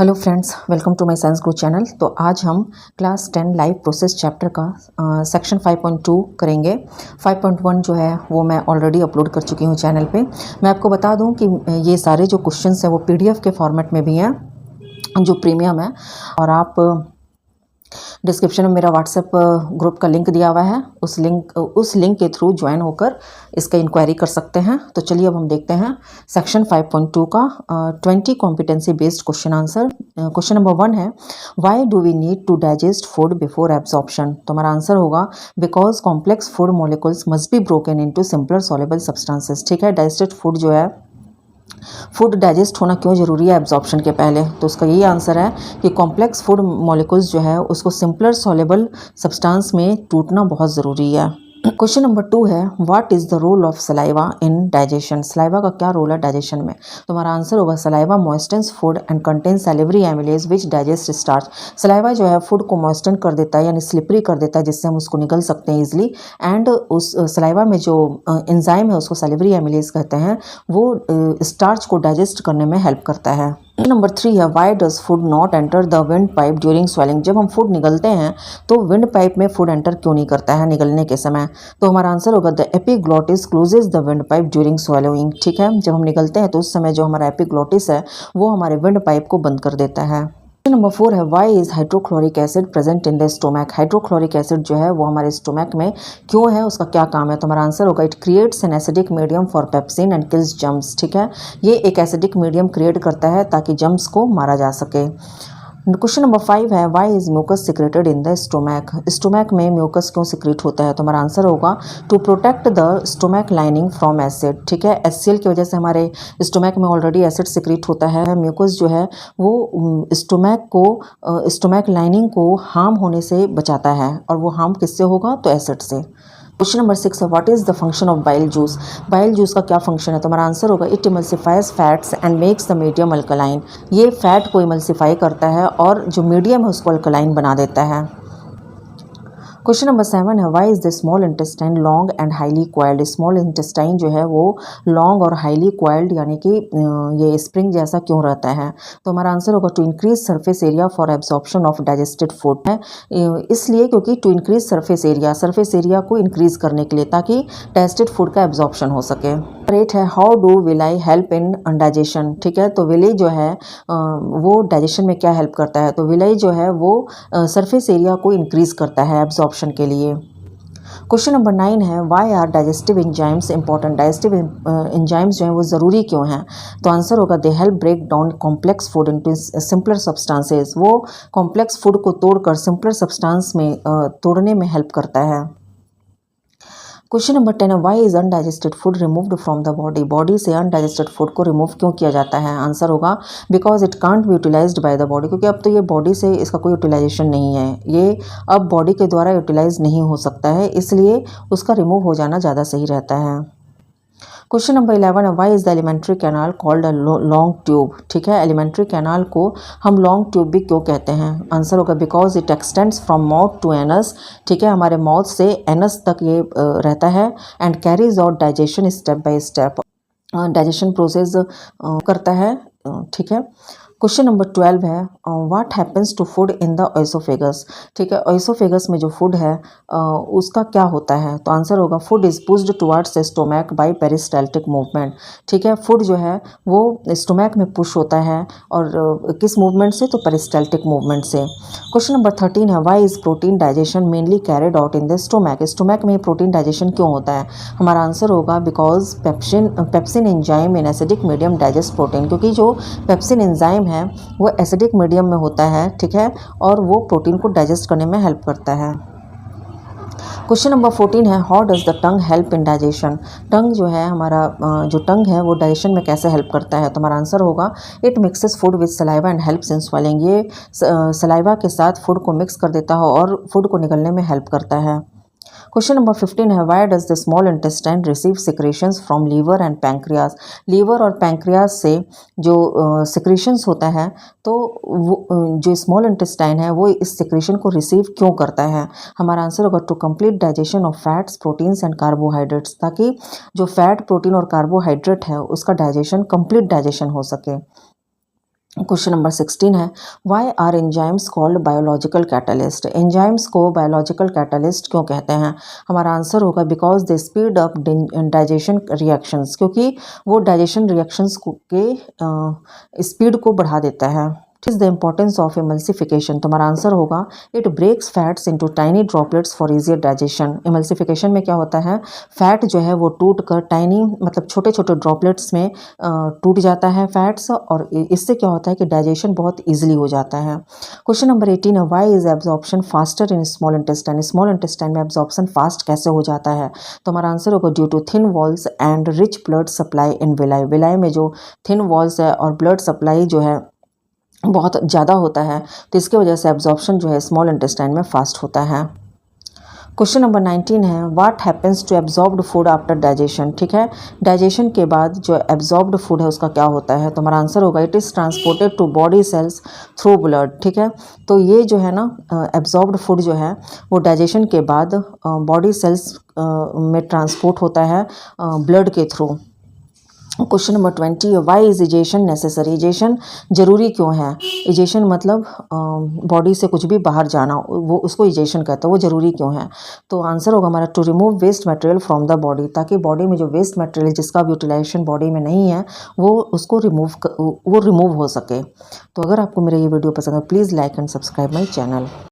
Hello friends, welcome to my science grow channel. तो आज हम क्लास 10 लाइव प्रोसेस चैप्टर का सेक्शन 5.2 करेंगे। 5.1 जो है वो मैं ऑलरेडी अपलोड कर चुकी हूँ चैनल पे। मैं आपको बता दूँ कि ये सारे जो क्वेश्चंस हैं वो पीडीएफ के फॉर्मेट में भी हैं जो प्रीमियम है, और आप डिस्क्रिप्शन में मेरा व्हाट्सएप ग्रुप का लिंक दिया हुआ है, उस लिंक के थ्रू ज्वाइन होकर इसका इंक्वायरी कर सकते हैं। तो चलिए अब हम देखते हैं सेक्शन 5.2 का 20 competency based question answer. Question number 1 है, why do we need to digest food before absorption. तो हमारा आंसर होगा because complex food molecules must be broken into simpler soluble substances. ठीक है, डाइजेस्टेड फूड जो है, फूड डाइजेस्ट होना क्यों ज़रूरी है एब्जॉर्प्शन के पहले, तो उसका यही आंसर है कि कॉम्प्लेक्स फूड मॉलिक्यूल्स जो है उसको सिंपलर सॉल्युबल सब्सटेंस में टूटना बहुत ज़रूरी है। क्वेश्चन नंबर 2 है, what is the role of saliva in digestion. Saliva का क्या रोल है डाइजेशन में, तो हमारा आंसर होगा saliva moistens food and contains salivary amylase which digests starch. Saliva जो है फूड को मॉइस्टन कर देता है, यानी स्लिपरी कर देता है, जिससे हम उसको निगल सकते हैं इजिली। एंड उस सलाइवा में जो एंजाइम है उसको सैलिवरी एमिलेज कहते हैं, वो स्टार्च को डाइजेस्ट करने में हेल्प करता है। नंबर 3 है, why does food not enter the wind pipe during swelling. जब हम फूड निगलते हैं तो विंड पाइप में फूड एंटर क्यों नहीं करता है निगलने के समय, तो हमारा आंसर होगा the epiglottis closes the wind pipe during swallowing. ठीक है, जब हम निगलते हैं तो उस समय जो हमारा एपिग्लॉटिस है वो हमारे विंड पाइप को बंद कर देता है। नंबर 4 है, why is hydrochloric acid present in the stomach. Hydrochloric acid जो है वो हमारे स्टोमैक में क्यों है, उसका क्या काम है, तो हमारा आंसर होगा it creates an acidic medium for pepsin and kills germs. ठीक है, ये एक एसिडिक मीडियम क्रिएट करता है ताकि जम्स को मारा जा सके। क्वेश्चन नंबर 5 है, why is mucus secreted in the stomach. Stomach में म्यूकस क्यों सिक्रेट होता है, तो हमारा आंसर होगा to protect the stomach lining from acid. ठीक है, एचसीएल की वजह से हमारे स्टोमैक में ऑलरेडी एसिड सिक्रेट होता है। म्यूकस जो है वो स्टोमैक लाइनिंग को हार्म होने से बचाता है, और वो हार्म किससे होगा, तो एसिड से। क्वेश्चन नंबर 6 है, what is the function of bile juice. Bile juice का क्या फंक्शन है, तो हमारा आंसर होगा it emulsifies fats and makes the medium alkaline. ये फैट को इमल्सिफाई करता है और जो मीडियम है उसको अल्कलाइन बना देता है। क्वेश्चन नंबर 7 है, why is the small intestine long and highly coiled. Small intestine जो है वो लॉन्ग और हाईली क्वाइल्ड यानी कि ये स्प्रिंग जैसा क्यों रहता है, तो हमारा आंसर होगा to increase surface area for absorption of digested food है। इसलिए क्योंकि टू इंक्रीज सरफेस एरिया को इंक्रीज करने के लिए, ताकि डाइजेस्टेड फूड का एब्जॉर्प्शन हो सके। 8 है, how do villi help in digestion. ठीक है, तो विलाई जो है वो डाइजेशन में क्या हेल्प करता है, तो विलाई जो है वो सरफेस एरिया को इंक्रीज करता है एब्जॉर्प्शन के लिए। क्वेश्चन नंबर 9 है, why are digestive enzymes important. Digestive enzymes जो हैं वो ज़रूरी क्यों हैं, तो आंसर होगा they help break down complex food into simpler substances. वो कॉम्प्लेक्स फूड को तोड़कर सिंपलर सब्सटेंस में तोड़ने में हेल्प करता है। क्वेश्चन नंबर 10 है, why is undigested food removed from the body. Body से अनडाइजेस्टेड फूड को रिमूव क्यों किया जाता है, आंसर होगा because it can't be utilised by the body. क्योंकि अब तो ये बॉडी से इसका कोई यूटिलाइजेशन नहीं है, ये अब बॉडी के द्वारा यूटिलाइज नहीं हो सकता है, इसलिए उसका रिमूव हो जाना ज़्यादा सही रहता है। क्वेश्चन नंबर 11 है, why is the alimentary canal called a long tube. ठीक है, एलिमेंट्री कैनाल को हम लॉन्ग ट्यूब भी क्यों कहते हैं, आंसर होगा because it extends from mouth to anus. ठीक है, हमारे माउथ से एनस तक ये रहता है and carries out digestion step by step, digestion process करता है। ठीक है, क्वेश्चन नंबर 12 है, what happens to food in the oesophagus. ठीक है, ओइसोफेगस में जो फूड है उसका क्या होता है, तो आंसर होगा food is pushed towards the stomach by peristaltic movement. ठीक है, फूड जो है वो स्टोमैक में पुश होता है, और किस मूवमेंट से, तो पेरिस्टाल्टिक मूवमेंट से। क्वेश्चन नंबर 13 है, why is protein digestion mainly carried out in the stomach. Stomach में प्रोटीन डाइजेशन क्यों होता है, हमारा आंसर होगा because pepsin enzyme in acidic medium digest protein. क्योंकि जो पेप्सिन एंजाइम है वो एसिडिक मीडियम में होता है। ठीक है, और वो प्रोटीन को डाइजेस्ट करने में हेल्प करता है। क्वेश्चन नंबर 14 है, how does the tongue help in digestion. Tongue जो है हमारा जो टंग है वो डाइजेशन में कैसे हेल्प करता है, तो हमारा आंसर होगा it mixes food with saliva and helps in swelling. ये सलाइवा के साथ फूड को मिक्स कर देता है और फूड को निगलने में हेल्प करता है। क्वेश्चन नंबर 15 है, why does the small intestine receive secretions from liver and pancreas. Liver और पैंक्रियाज से जो सिक्रेशंस होता है, तो वो जो स्मॉल इंटेस्टाइन है वो इस सिक्रेशन को रिसीव क्यों करता है, हमारा आंसर होगा to complete digestion of fats proteins and carbohydrates, ताकि जो फैट प्रोटीन और कार्बोहाइड्रेट है उसका डाइजेशन कंप्लीट डाइजेशन हो सके। क्वेश्चन नंबर 16 है, why are enzymes called biological catalyst. Enzymes को बायोलॉजिकल कैटलिस्ट क्यों कहते हैं? हमारा आंसर होगा because they speed up digestion reactions, क्योंकि वो डाइजेशन रिएक्शंस के स्पीड को बढ़ा देता है। Is the importance of emulsification, तुम्हारा आंसर होगा it breaks fats into tiny droplets for easier digestion. Emulsification में क्या होता है, फैट जो है वो टूट कर टाइनी मतलब छोटे छोटे ड्रॉपलेट्स में टूट जाता है फैट्स, और इससे क्या होता है कि डाइजेशन बहुत ईजिली हो जाता है। क्वेश्चन नंबर 18 है, why is absorption faster in small intestine. Small intestine में एब्जॉर्प्शन फास्ट कैसे हो जाता है? तो हमारा आंसर होगा due to thin walls and rich blood supply in villi. Villi में जो थिन वॉल्स है और ब्लड सप्लाई जो है बहुत ज़्यादा होता है, तो इसकी वजह से एब्जॉर्प्शन जो है स्मॉल इंटेस्टाइन में फास्ट होता है। क्वेश्चन नंबर 19 है, what happens to absorbed food after digestion. ठीक है, डाइजेशन के बाद जो एब्जॉर्ब्ड फूड है उसका क्या होता है? तो हमारा आंसर होगा it is transported to body cells through blood. ठीक है, तो ये जो है ना एब्जॉर्ब्ड फूड जो है वो डाइजेशन के बाद बॉडी सेल्स में ट्रांसपोर्ट होता है ब्लड के through. Question number 20, why is egestion necessary. Egestion जरूरी क्यों है? इजेशन मतलब बॉडी से कुछ भी बाहर जाना, वो उसको इजेशन कहते हैं, वो जरूरी क्यों है? तो आंसर होगा हमारा to remove waste material from the body, ताकि बॉडी में जो वेस्ट मटेरियल जिसका भी यूटिलाइजेशन बॉडी में नहीं है वो उसको रिमूव हो सके। तो अगर आपको मेरा ये वीडियो पसंद है please like and subscribe my channel.